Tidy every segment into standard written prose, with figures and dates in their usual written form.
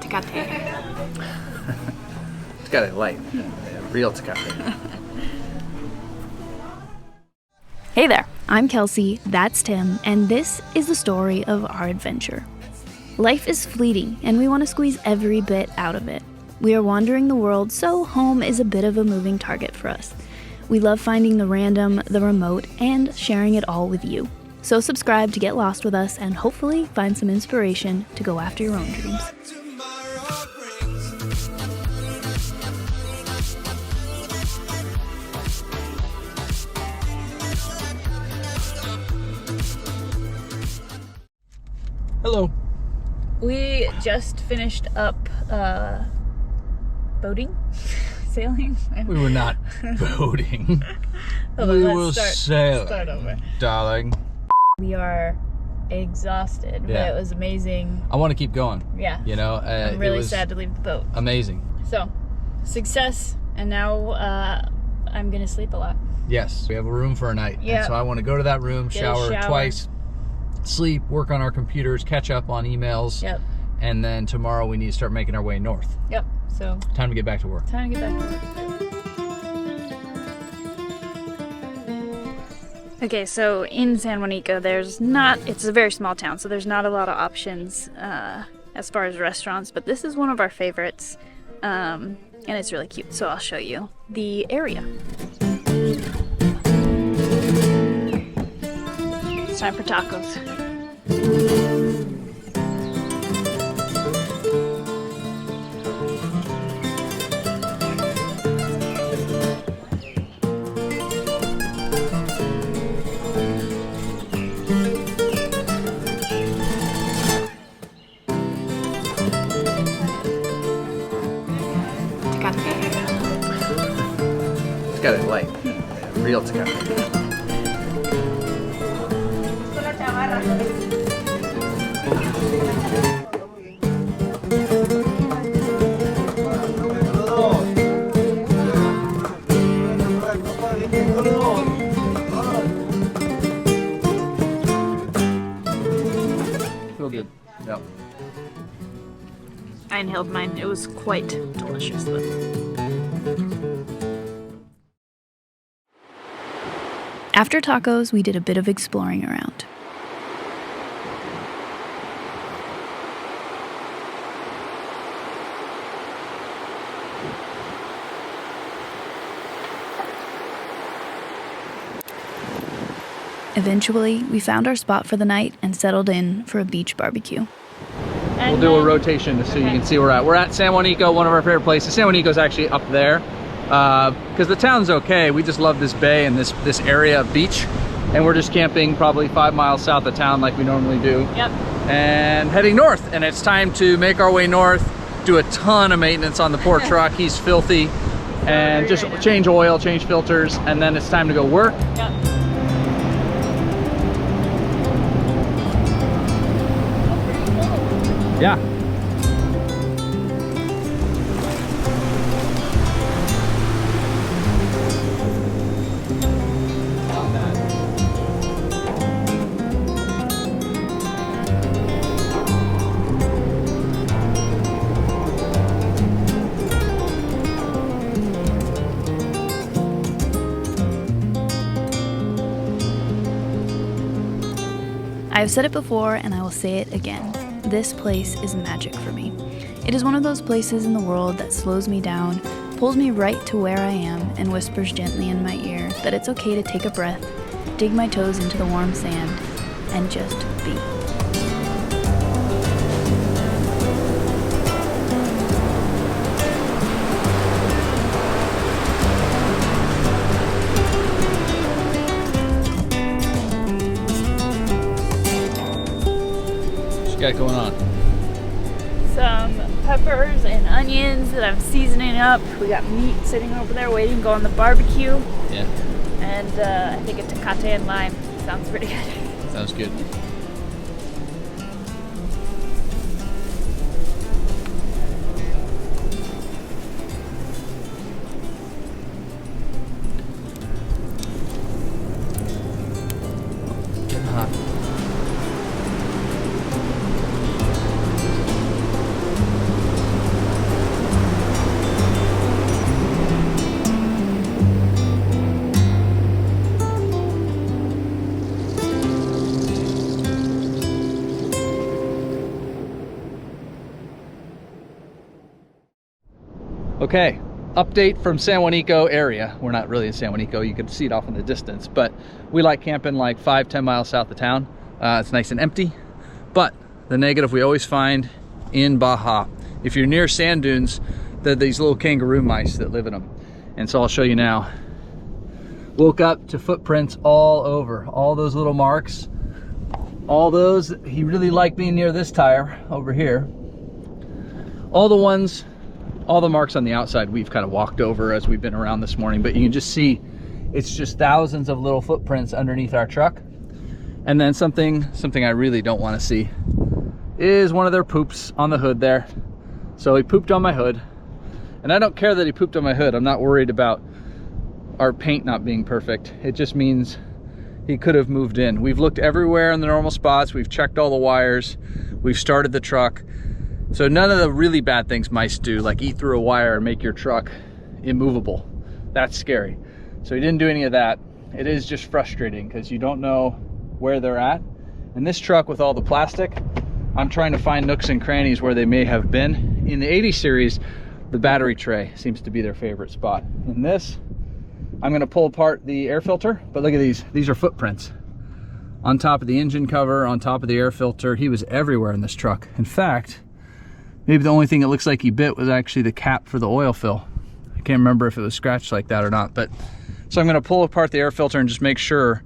Tecate. Tecate light. Real Tecate. Hey there, I'm Kelsey, that's Tim, and this is the story of our adventure. Life is fleeting, and we want to squeeze every bit out of it. We are wandering the world, so home is a bit of a moving target for us. We love finding the random, the remote, and sharing it all with you. So subscribe to get lost with us and hopefully find some inspiration to go after your own dreams. Hello. We just finished up boating? Sailing? We were not boating. We were sailing, start over. darling. We are exhausted, but it was amazing. I want to keep going. Yeah. You know, I'm really sad to leave the boat. Amazing. So, success, and now I'm gonna sleep a lot. Yes, we have a room for a night. Yeah. And so I want to go to that room, shower twice, sleep, work on our computers, catch up on emails. Yep. And then tomorrow we need to start making our way north. Yep. So time to get back to work. Time to get back to work. Okay, so in San Juanico, it's a very small town, so there's not a lot of options as far as restaurants, but this is one of our favorites, and it's really cute, so I'll show you the area. It's time for tacos. Tecate light. Real Tecate. Feel good. Yep. I inhaled mine. It was quite delicious though. After tacos, we did a bit of exploring around. Eventually, we found our spot for the night and settled in for a beach barbecue. We'll do a rotation so you can see where we're at. We're at San Juanico, one of our favorite places. San Juanico's actually up there. Because the town's okay, we just love this bay and this area of beach, and we're just camping probably 5 miles south of town like we normally do. Yep. And heading north, and it's time to make our way north, do a ton of maintenance on the poor truck. He's filthy, and just change oil, change filters, and then it's time to go work. Yep. Yeah. I have said it before and I will say it again. This place is magic for me. It is one of those places in the world that slows me down, pulls me right to where I am, and whispers gently in my ear that it's okay to take a breath, dig my toes into the warm sand, and just be. Got going on? Some peppers and onions that I'm seasoning up. We got meat sitting over there waiting to go on the barbecue. Yeah. And I think a tecate and lime. Sounds pretty good. Sounds good. Getting hot. Okay, update from San Juanico area. We're not really in San Juanico, you can see it off in the distance, but we like camping like 5-10 miles south of town. It's nice and empty, but the negative we always find in Baja, if you're near sand dunes, there are these little kangaroo mice that live in them. And so I'll show you now. Woke up to footprints all over, all those little marks, all those. He really liked being near this tire over here. All the marks on the outside we've kind of walked over as we've been around this morning, but you can just see it's just thousands of little footprints underneath our truck. And then something I really don't want to see is one of their poops on the hood there. So he pooped on my hood, and I don't care that he pooped on my hood. I'm not worried about our paint not being perfect. It just means he could have moved in. We've looked everywhere in the normal spots. We've checked all the wires. We've started the truck. So none of the really bad things mice do, like eat through a wire and make your truck immovable. That's scary. So he didn't do any of that. It is just frustrating because you don't know where they're at. And this truck with all the plastic, I'm trying to find nooks and crannies where they may have been. In the 80 series, the battery tray seems to be their favorite spot. In this, I'm gonna pull apart the air filter, but look at these. These are footprints. On top of the engine cover, on top of the air filter. He was everywhere in this truck. In fact, maybe the only thing it looks like he bit was actually the cap for the oil fill. I can't remember if it was scratched like that or not, but so I'm gonna pull apart the air filter and just make sure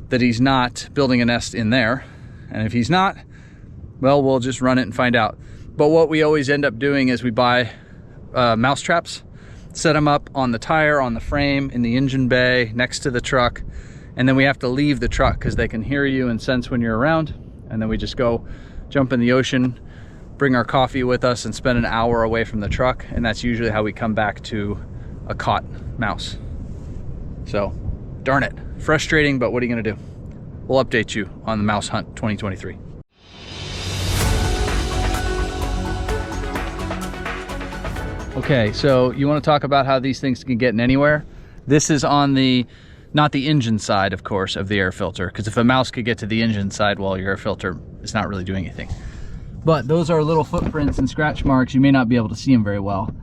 that he's not building a nest in there. And if he's not, well, we'll just run it and find out. But what we always end up doing is we buy mouse traps, set them up on the tire, on the frame, in the engine bay, next to the truck, and then we have to leave the truck because they can hear you and sense when you're around. And then we just go jump in the ocean, bring our coffee with us, and spend an hour away from the truck, and that's usually how we come back to a caught mouse. So, darn it, frustrating, but what are you gonna do? We'll update you on the mouse hunt 2023. Okay, so you want to talk about how these things can get in anywhere? This is on the, not the engine side, of course, of the air filter, because if a mouse could get to the engine side, well, your air filter is not really doing anything. But those are little footprints and scratch marks. You may not be able to see them very well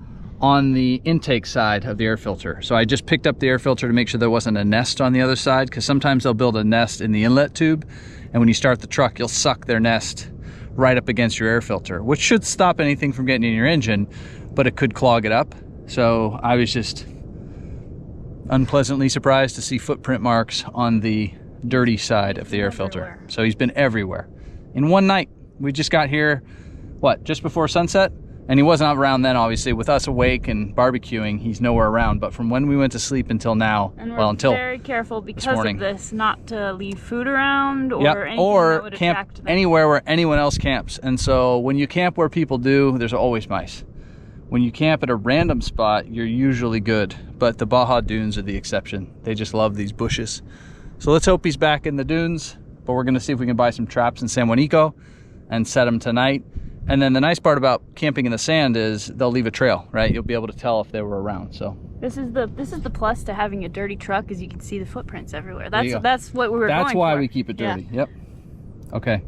on the intake side of the air filter. So I just picked up the air filter to make sure there wasn't a nest on the other side, because sometimes they'll build a nest in the inlet tube, and when you start the truck, you'll suck their nest right up against your air filter, which should stop anything from getting in your engine, but it could clog it up. So I was just unpleasantly surprised to see footprint marks on the dirty side of the air filter. So he's been everywhere. In one night, we just got here, what, just before sunset? And he wasn't around then, obviously. With us awake and barbecuing, he's nowhere around. But from when we went to sleep until now, and well, until very careful because of this, not to leave food around or anything or that would camp them. Anywhere where anyone else camps. And so when you camp where people do, there's always mice. When you camp at a random spot, you're usually good. But the Baja dunes are the exception. They just love these bushes. So let's hope he's back in the dunes. But we're gonna see if we can buy some traps in San Juanico and set them tonight. And then the nice part about camping in the sand is they'll leave a trail, right? You'll be able to tell if they were around. So this is the plus to having a dirty truck, is you can see the footprints everywhere. That's what we were going for. That's why we keep it dirty. Yeah. Yep. Okay.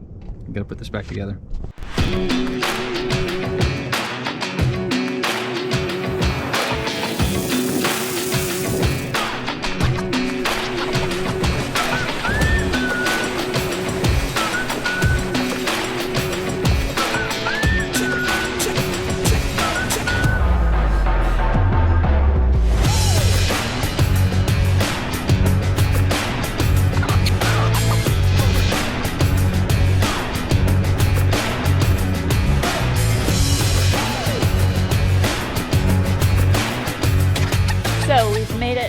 I'm gonna put this back together.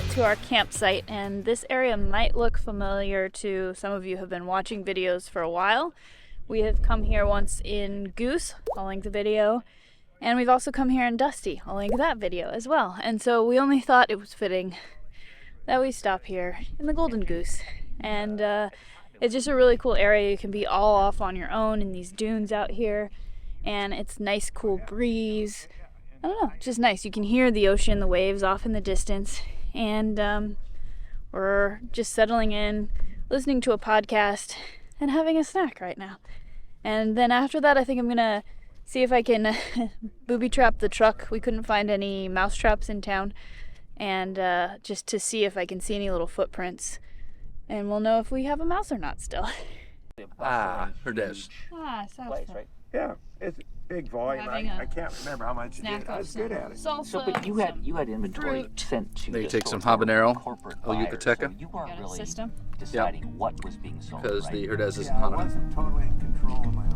To our campsite, and this area might look familiar to some of you who have been watching videos for a while. We have come here once in Goose, I'll link the video, and we've also come here in Dusty, I'll link that video as well. And so we only thought it was fitting that we stop here in the Golden Goose. And it's just a really cool area. You can be all off on your own in these dunes out here, and it's nice cool breeze. I don't know, just nice. You can hear the ocean, the waves off in the distance. And we're just settling in, listening to a podcast, and having a snack right now. And then after that, I think I'm gonna see if I can booby trap the truck. We couldn't find any mouse traps in town, and just to see if I can see any little footprints, and we'll know if we have a mouse or not still. Herdez. Sounds right? Yeah, it's big volume. I can't remember how much it is. I was good at it. Salsa, But you had inventory fruit. sent to Then you the take some store from habanero, corporate El buyers, Yucateca. so you weren't Got a really system? deciding what was being sold, Because right? the Herdez isn't Yeah, I hot enough. wasn't totally in control of my own.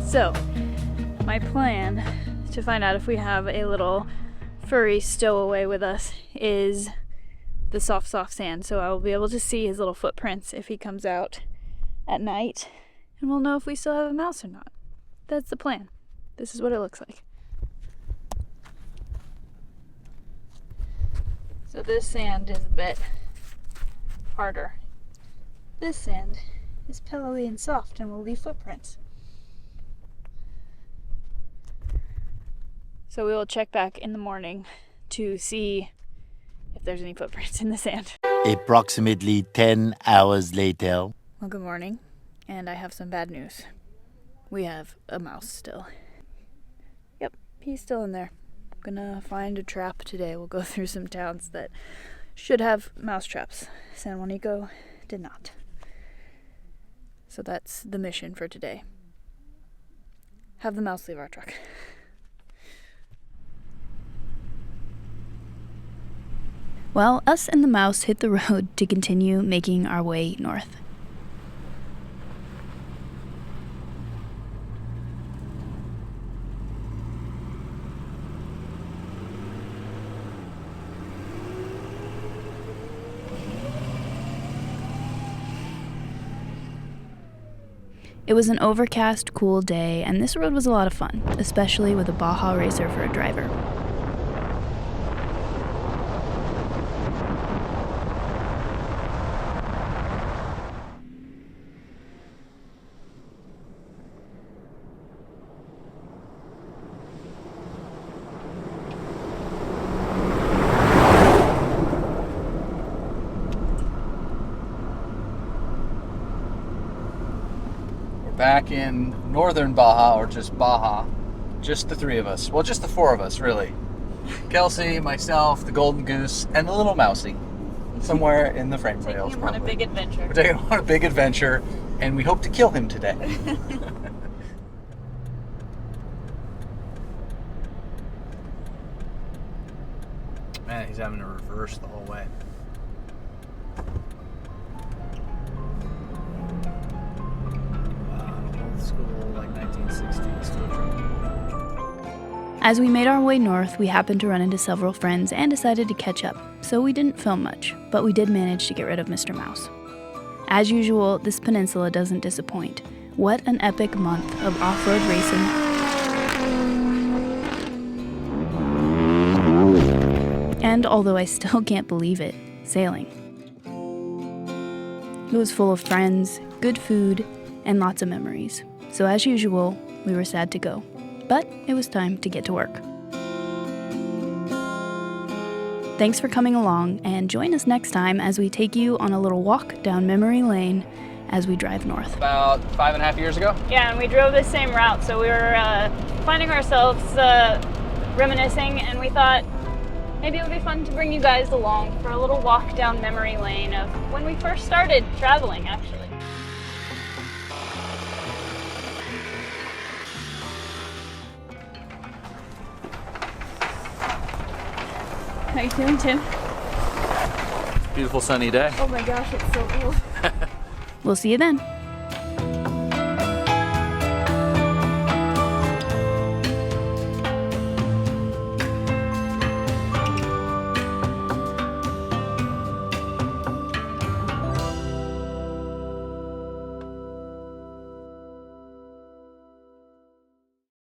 So, my plan to find out if we have a little furry stowaway with us is the soft sand. So I will be able to see his little footprints if he comes out at night, and we'll know if we still have a mouse or not. That's the plan. This is what it looks like. So this sand is a bit harder. This sand is pillowy and soft and will leave footprints. So we will check back in the morning to see if there's any footprints in the sand. Approximately 10 hours later. Well, good morning, and I have some bad news. We have a mouse still. Yep, he's still in there. I'm gonna find a trap today. We'll go through some towns that should have mouse traps. San Juanico did not. So that's the mission for today. Have the mouse leave our truck. Well, us and the mouse hit the road to continue making our way north. It was an overcast, cool day, and this road was a lot of fun, especially with a Baja racer for a driver. Back in northern Baja, or just Baja, just the three of us. Well, just the four of us, really. Kelsey, myself, the golden goose, and the little mousey. Somewhere in the frame rails. Taking him on a big adventure. We're taking him on a big adventure, and we hope to kill him today. Man, he's having to reverse the whole way. School, like 1960s tow truck. As we made our way north, we happened to run into several friends and decided to catch up, so we didn't film much, but we did manage to get rid of Mr. Mouse. As usual, this peninsula doesn't disappoint. What an epic month of off-road racing. And although I still can't believe it, sailing. It was full of friends, good food, and lots of memories. So as usual, we were sad to go. But it was time to get to work. Thanks for coming along, and join us next time as we take you on a little walk down memory lane as we drive north. About 5.5 years ago? Yeah, and we drove the same route, so we were finding ourselves reminiscing, and we thought maybe it would be fun to bring you guys along for a little walk down memory lane of when we first started traveling, actually. How you doing, Tim? Beautiful sunny day. Oh my gosh, it's so cool. We'll see you then.